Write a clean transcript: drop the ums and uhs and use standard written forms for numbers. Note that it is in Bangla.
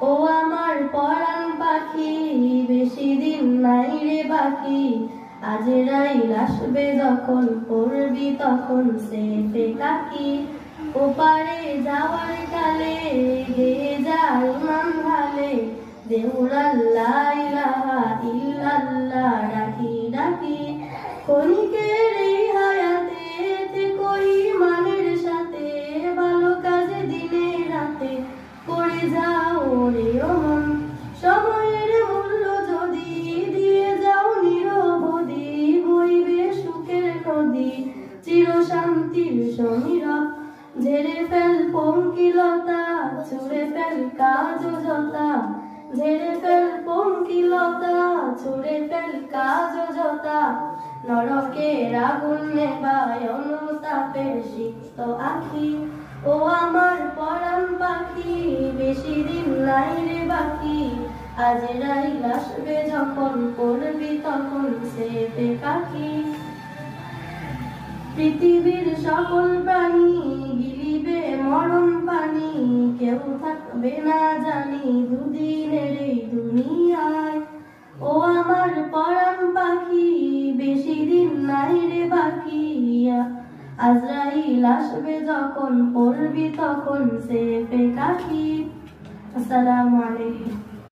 ও আমার পরাণ পাখি, বেশি দিন নাই রে বাকি। আজরাইল আসবে যখন, করবি তখন সেফে কাকি। ওপারে যাওয়ার কালে গেয়ে যা ইমান ভালে, দেউর আল্লাহ ইলাহা ইল্লাল্লাহ ডাকি ডাকি। ক্ষণিকের এই হায়াতে থেকো ঈমানের সাথে, ভালো কাজে দিনে রাতে করে যাও রে মন। সময়ের মূল্য যদি দিয়ে যাও নিরবধি, বইবে সুখের নদী চির শান্তির সমীরব। ঝেড়ে ফেল পঙ্কিলতা, ছুঁড়ে ফেল কাজ জতা। ঝেড়ে ফেল পঙ্কিলতা, ছুঁড়ে ফেল কাজ জতা। নরকের আগুন নেভায় অনুতাপের সিক্ত আখি। ও আমার পরাণ পাখি, বেশি দিন নাই রে বাকি। আজরাইল আসবে যখন, করবি তখন সেফে কাকি। পৃথিবীর সকল প্রাণী গিলিবে মরণ পানি, কেউ থাকবে না জানি দুদিনের এই দুনিয়ায়। ও আমার পরাণ পাখি, বেশি দিন নাই রে বাকি। আজরাইল আসবে যখন, করবি তখন সেফে কাকি। আসসালামু আলাইকুম।